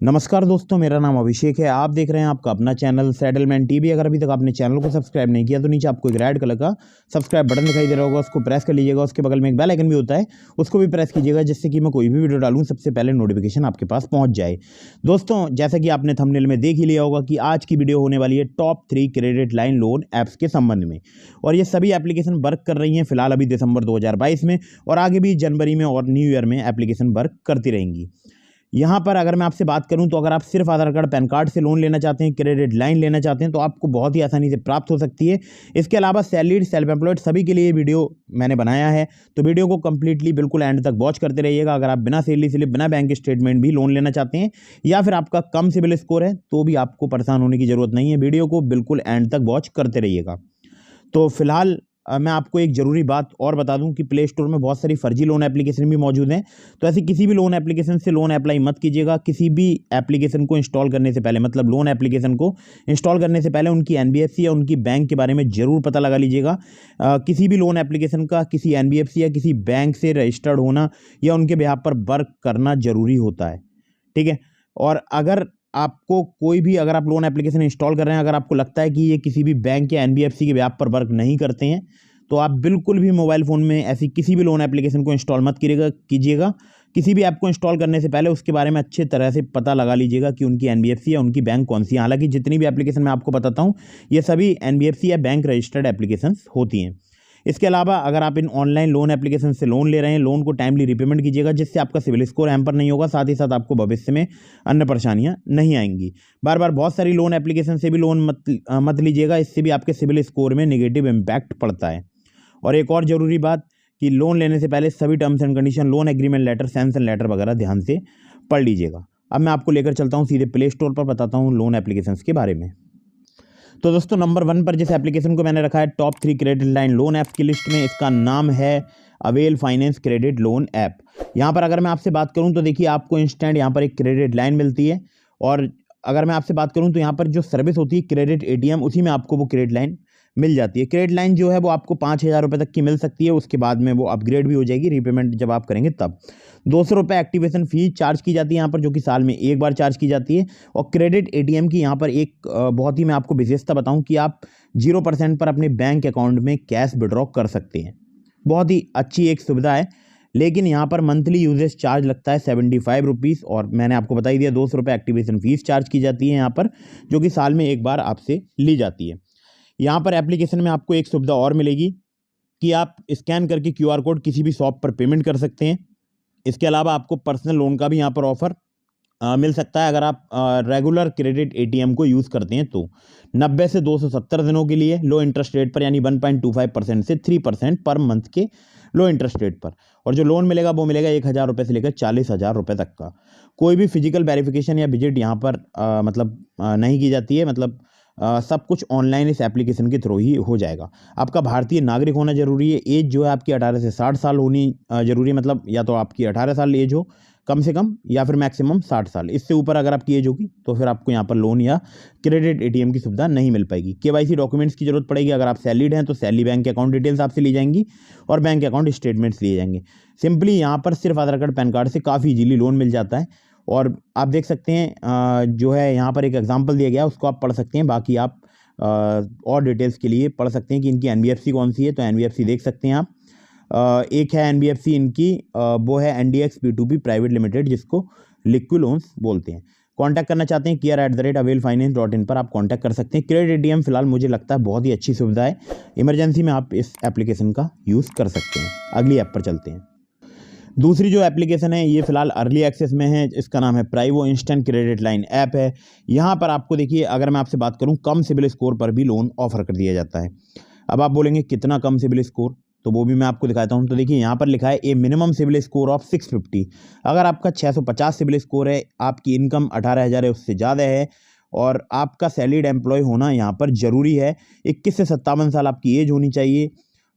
नमस्कार दोस्तों, मेरा नाम अभिषेक है। आप देख रहे हैं आपका अपना चैनल सेटलमेंट टीवी। अगर अभी तक आपने चैनल को सब्सक्राइब नहीं किया तो नीचे आपको एक रेड कलर का सब्सक्राइब बटन दिखाई दे रहा होगा, उसको प्रेस कर लीजिएगा। उसके बगल में एक बेल आइकन भी होता है, उसको भी प्रेस कीजिएगा, जिससे कि मैं कोई भी वीडियो डालूं सबसे पहले नोटिफिकेशन आपके पास पहुंच जाए। दोस्तों, जैसा कि आपने थंबनेल में देख ही लिया होगा कि आज की वीडियो होने वाली है top 3 credit line loan apps के संबंध में। और ये सभी एप्लीकेशन वर्क कर रही हैं फिलहाल अभी दिसंबर 2022 में, और आगे भी जनवरी में और न्यू ईयर में एप्लीकेशन वर्क करती रहेंगी। यहाँ पर अगर मैं आपसे बात करूँ तो अगर आप सिर्फ आधार कार्ड पैन कार्ड से लोन लेना चाहते हैं, क्रेडिट लाइन लेना चाहते हैं, तो आपको बहुत ही आसानी से प्राप्त हो सकती है। इसके अलावा सैलरीड, सेल्फ एम्प्लॉयड सभी के लिए वीडियो मैंने बनाया है, तो वीडियो को कंप्लीटली बिल्कुल एंड तक वॉच करते रहिएगा। अगर आप बिना सैलरी स्लिप, बिना बैंक स्टेटमेंट भी लोन लेना चाहते हैं, या फिर आपका कम सिबिल स्कोर है, तो भी आपको परेशान होने की जरूरत नहीं है। वीडियो को बिल्कुल एंड तक वॉच करते रहिएगा। तो फिलहाल मैं आपको एक ज़रूरी बात और बता दूं कि प्ले स्टोर में बहुत सारी फर्जी लोन एप्लीकेशन भी मौजूद हैं। तो ऐसी किसी भी लोन एप्लीकेशन से लोन अप्लाई मत कीजिएगा। किसी भी एप्लीकेशन को इंस्टॉल करने से पहले, मतलब लोन एप्लीकेशन को इंस्टॉल करने से पहले उनकी एनबीएफसी या उनकी बैंक के बारे में ज़रूर पता लगा लीजिएगा। किसी भी लोन एप्लीकेशन का किसी एनबीएफसी या किसी बैंक से रजिस्टर्ड होना या उनके बिहाफ पर वर्क करना ज़रूरी होता है, ठीक है। और अगर आपको कोई भी, अगर आप लोन एप्लीकेशन इंस्टॉल कर रहे हैं, अगर आपको लगता है कि ये किसी भी बैंक या एनबीएफसी के ब्याज पर वर्क नहीं करते हैं, तो आप बिल्कुल भी मोबाइल फ़ोन में ऐसी किसी भी लोन एप्लीकेशन को इंस्टॉल मत कीजिएगा। किसी भी ऐप को इंस्टॉल करने से पहले उसके बारे में अच्छे तरह से पता लगा लीजिएगा कि उनकी एनबीएफसी या उनकी बैंक कौन सी है। हालांकि जितनी भी एप्लीकेशन मैं आपको बताता हूँ, ये सभी एनबीएफसी या बैंक रजिस्टर्ड एप्लीकेशंस होती हैं। इसके अलावा अगर आप इन ऑनलाइन लोन एप्लीकेशन से लोन ले रहे हैं, लोन को टाइमली रिपेमेंट कीजिएगा, जिससे आपका सिविल स्कोर हैम्पर नहीं होगा। साथ ही साथ आपको भविष्य में अन्य परेशानियां नहीं आएंगी। बार बार बहुत सारी लोन एप्लीकेशन से भी लोन मत लीजिएगा, इससे भी आपके सिविल स्कोर में नेगेटिव इम्पैक्ट पड़ता है। और एक और ज़रूरी बात कि लोन लेने से पहले सभी terms and condition, loan agreement letter, sanction letter वगैरह ध्यान से पढ़ लीजिएगा। अब मैं आपको लेकर चलता हूँ सीधे प्ले स्टोर पर, बताता हूँ लोन एप्लीकेशंस के बारे में। तो दोस्तों, नंबर 1 पर जिस एप्लीकेशन को मैंने रखा है top 3 credit line loan app की लिस्ट में, इसका नाम है avail finance credit loan app. यहाँ पर अगर मैं आपसे बात करूँ तो देखिए, आपको इंस्टेंट यहाँ पर एक क्रेडिट लाइन मिलती है। और अगर मैं आपसे बात करूँ तो यहाँ पर जो सर्विस होती है क्रेडिट एटीएम, उसी में आपको वो क्रेडिट लाइन मिल जाती है। क्रेडिट लाइन जो है वो आपको 5,000 रुपये तक की मिल सकती है। उसके बाद में वो अपग्रेड भी हो जाएगी रीपेमेंट जब आप करेंगे तब। 200 रुपये एक्टिवेशन फीस चार्ज की जाती है यहाँ पर, जो कि साल में एक बार चार्ज की जाती है। और क्रेडिट एटीएम की यहाँ पर एक बहुत ही मैं आपको विशेषता बताऊँ कि आप 0% पर अपने बैंक अकाउंट में कैश विड्रॉ कर सकते हैं। बहुत ही अच्छी एक सुविधा है। लेकिन यहाँ पर मंथली यूजेज चार्ज लगता है 75 रुपीज़, और मैंने आपको बता ही दिया 200 रुपये एक्टिवेशन फीस चार्ज की जाती है यहाँ पर, जो कि साल में एक बार आपसे ली जाती है। यहाँ पर एप्लीकेशन में आपको एक सुविधा और मिलेगी कि आप स्कैन करके क्यूआर कोड किसी भी शॉप पर पेमेंट कर सकते हैं। इसके अलावा आपको पर्सनल लोन का भी यहाँ पर ऑफर मिल सकता है अगर आप रेगुलर क्रेडिट एटीएम को यूज़ करते हैं तो। 90 से 270 दिनों के लिए लो इंटरेस्ट रेट पर, यानी 1.25% से 3% पर मंथ के लो इंटरेस्ट रेट पर। और जो लोन मिलेगा वो मिलेगा 1,000 रुपये से लेकर 40,000 रुपये तक का। कोई भी फिजिकल वेरिफिकेशन या विजिट यहाँ पर नहीं की जाती है। मतलब सब कुछ ऑनलाइन इस एप्लीकेशन के थ्रू ही हो जाएगा। आपका भारतीय नागरिक होना जरूरी है। एज जो है आपकी 18 से 60 साल होनी जरूरी है। मतलब या तो आपकी 18 साल एज हो कम से कम, या फिर मैक्सिमम 60 साल। इससे ऊपर अगर आपकी एज होगी तो फिर आपको यहाँ पर लोन या क्रेडिट एटीएम की सुविधा नहीं मिल पाएगी। केवाईसी डॉक्यूमेंट्स की जरूरत पड़ेगी। अगर आप सैलरीड हैं तो सैलरी, बैंक अकाउंट डिटेल्स आपसे ली जाएंगी और बैंक अकाउंट स्टेटमेंट्स लिए जाएंगे। सिंपली यहाँ पर सिर्फ आधार कार्ड पैन कार्ड से काफ़ी इजीली लोन मिल जाता है। और आप देख सकते हैं जो है यहाँ पर एक एग्जाम्पल दिया गया, उसको आप पढ़ सकते हैं। बाकी आप और डिटेल्स के लिए पढ़ सकते हैं कि इनकी एनबीएफसी कौन सी है, तो एनबीएफसी देख सकते हैं आप। एक है एनबीएफसी इनकी, वो है एनडीएक्स P2P प्राइवेट लिमिटेड, जिसको लिक्विड लोन्स बोलते हैं। कांटेक्ट करना चाहते हैं care@avelfinance.in पर आप कांटेक्ट कर सकते हैं। क्रेडिट एटीएम फिलहाल मुझे लगता है बहुत ही अच्छी सुविधा है। इमरजेंसी में आप इस एप्लीकेशन का यूज़ कर सकते हैं। अगली ऐप पर चलते हैं। दूसरी जो एप्लीकेशन है ये फिलहाल अर्ली एक्सेस में है। इसका नाम है प्राइवो इंस्टेंट क्रेडिट लाइन ऐप है। यहाँ पर आपको देखिए, अगर मैं आपसे बात करूँ, कम सिबिल स्कोर पर भी लोन ऑफर कर दिया जाता है। अब आप बोलेंगे कितना कम सिबिल स्कोर, तो वो भी मैं आपको दिखाता हूँ। तो देखिए, यहाँ पर लिखा है ए मिनिमम सिबिल स्कोर ऑफ 650। अगर आपका 650 सिबिल स्कोर है, आपकी इनकम 18,000 है, उससे ज़्यादा है, और आपका सैलरीड एम्प्लॉय होना यहाँ पर ज़रूरी है, 21 से 57 साल आपकी एज होनी चाहिए,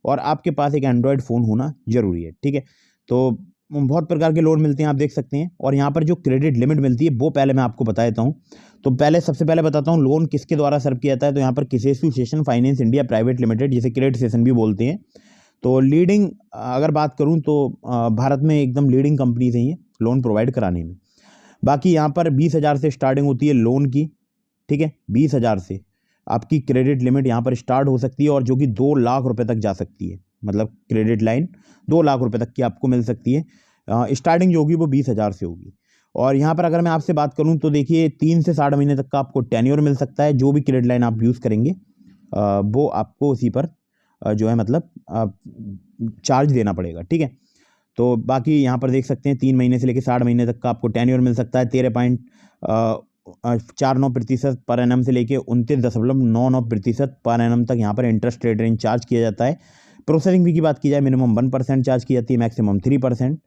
और आपके पास एक एंड्रॉयड फ़ोन होना ज़रूरी है, ठीक है। तो बहुत प्रकार के लोन मिलते हैं, आप देख सकते हैं। और यहाँ पर जो क्रेडिट लिमिट मिलती है वो पहले मैं आपको बता देता हूँ। तो सबसे पहले बताता हूँ लोन किसके द्वारा सर्व किया जाता है। तो यहाँ पर Kisetsu Saison finance India private limited, जिसे क्रेडिट सेशन भी बोलते हैं। तो लीडिंग अगर बात करूँ तो भारत में एकदम लीडिंग कंपनीज हैं ये लोन प्रोवाइड कराने में। बाकी यहाँ पर 20,000 से स्टार्टिंग होती है लोन की, ठीक है। 20,000 से आपकी क्रेडिट लिमिट यहाँ पर स्टार्ट हो सकती है और जो कि 2 लाख रुपए तक जा सकती है, मतलब क्रेडिट लाइन 2 लाख रुपए तक की आपको मिल सकती है। स्टार्टिंग जो होगी वो 20,000 से होगी। और यहाँ पर अगर मैं आपसे बात करूँ तो देखिए 3 से 60 महीने तक का आपको टेन्योर मिल सकता है। जो भी क्रेडिट लाइन आप यूज़ करेंगे वो आपको उसी पर जो है मतलब चार्ज देना पड़ेगा, ठीक है। तो बाकी यहाँ पर देख सकते हैं 3 महीने से लेकर 60 महीने तक का आपको टेन्योर मिल सकता है। 13.49% पर एनम से लेके 29.99% पर एनम तक यहाँ पर इंटरेस्ट रेट रेंज चार्ज किया जाता है। प्रोसेसिंग फी की बात की जाए मिनिमम 1% चार्ज की जाती है, मैक्सिमम 3%।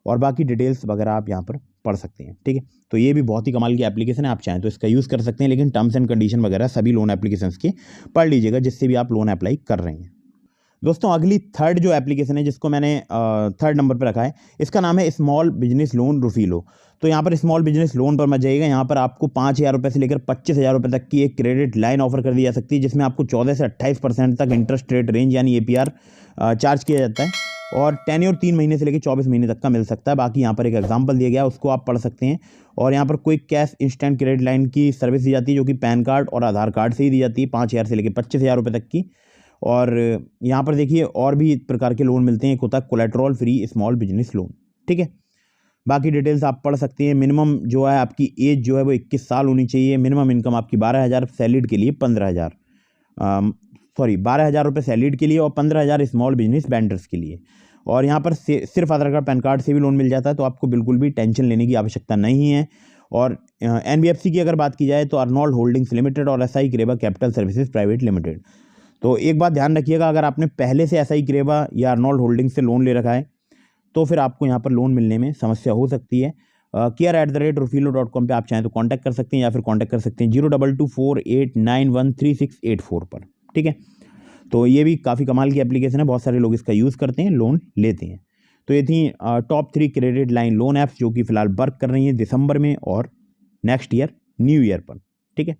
और बाकी डिटेल्स वगैरह आप यहाँ पर पढ़ सकते हैं, ठीक है। तो ये भी बहुत ही कमाल की एप्लीकेशन है, आप चाहें तो इसका यूज़ कर सकते हैं, लेकिन टर्म्स एंड कंडीशन वगैरह सभी लोन एप्लीकेशंस के पढ़ लीजिएगा जिससे भी आप लोन अप्लाई कर रहे हैं। दोस्तों अगली थर्ड जो एप्लीकेशन है जिसको मैंने थर्ड नंबर पर रखा है, इसका नाम है स्मॉल बिजनेस लोन रुफीलो। तो यहाँ पर स्मॉल बिजनेस लोन पर मत जाइएगा। यहाँ पर आपको 5,000 रुपये से लेकर 25,000 रुपये तक की एक क्रेडिट लाइन ऑफर कर दी जा सकती है, जिसमें आपको 14 से 28% तक इंटरेस्ट रेट रेंज यानी APR चार्ज किया जाता है। और टेन्योर 3 महीने से लेकर 24 महीने तक का मिल सकता है। बाकी यहाँ पर एक एग्जांपल दिया गया है, उसको आप पढ़ सकते हैं। और यहाँ पर quick cash instant credit line की सर्विस दी जाती है, जो कि पैन कार्ड और आधार कार्ड से ही दी जाती है, 5,000 से लेकर 25,000 रुपये तक की। और यहाँ पर देखिए और भी प्रकार के लोन मिलते हैं, एक होता है कोलेट्रॉल फ्री स्मॉल बिजनेस लोन, ठीक है। बाकी डिटेल्स आप पढ़ सकते हैं। मिनिमम जो है आपकी एज जो है वो 21 साल होनी चाहिए। मिनिमम इनकम आपकी 12,000 सैलरीड के लिए 15,000 12,000 रुपये सैलरीड के लिए और 15,000 स्मॉल बिजनेस वेंडर्स के लिए। और यहाँ पर सिर्फ आधार कार्ड पैन कार्ड से भी लोन मिल जाता है, तो आपको बिल्कुल भी टेंशन लेने की आवश्यकता नहीं है। और NBFC की अगर बात की जाए तो अर्नोल्ड होल्डिंग्स लिमिटेड और SI Creva capital services private limited. तो एक बात ध्यान रखिएगा, अगर आपने पहले से SI क्रेवा या अर्नोल्ड होल्डिंग्स से लोन ले रखा है तो फिर आपको यहाँ पर लोन मिलने में समस्या हो सकती है। care@rufilo.com पे आप चाहें तो कांटेक्ट कर सकते हैं, या फिर कांटेक्ट कर सकते हैं 02248913684 पर, ठीक है। तो ये भी काफ़ी कमाल की एप्लीकेशन है, बहुत सारे लोग इसका यूज़ करते हैं, लोन लेते हैं। तो ये थी top 3 credit line loan apps जो कि फिलहाल वर्क कर रही हैं दिसंबर में और नेक्स्ट ईयर न्यू ईयर पर, ठीक है।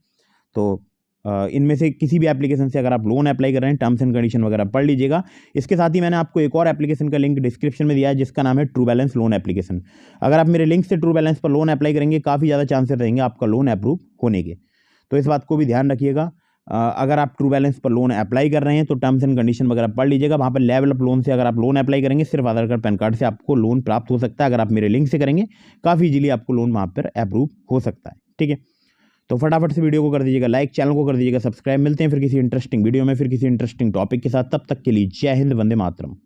तो इनमें से किसी भी एप्लीकेशन से अगर आप लोन अप्लाई कर रहे हैं, टर्म्स एंड कंडीशन वगैरह पढ़ लीजिएगा। इसके साथ ही मैंने आपको एक और एप्लीकेशन का लिंक डिस्क्रिप्शन में दिया है, जिसका नाम है ट्रू बैलेंस लोन एप्लीकेशन। अगर आप मेरे लिंक से ट्रू बैलेंस पर लोन अप्लाई करेंगे, काफ़ी ज़्यादा चांसेस रहेंगे आपका लोन अप्रूव होने के। तो इस बात को भी ध्यान रखिएगा। अगर आप ट्रू बैलेंस पर लोन अप्लाई कर रहे हैं तो टर्म्स एंड कंडीशन वगैरह पढ़ लीजिएगा। वहाँ पर लेवल अप लोन से अगर आप लोन अप्लाई करेंगे, सिर्फ आधार कार्ड पैन कार्ड से आपको लोन प्राप्त हो सकता है। अगर आप मेरे लिंक से करेंगे, काफ़ी इजीली आपको लोन वहाँ पर अप्रूव हो सकता है, ठीक है। तो फटाफट से वीडियो को कर दीजिएगा लाइक, चैनल को कर दीजिएगा सब्सक्राइब। मिलते हैं फिर किसी इंटरेस्टिंग वीडियो में, फिर किसी इंटरेस्टिंग टॉपिक के साथ। तब तक के लिए जय हिंद, वंदे मातरम।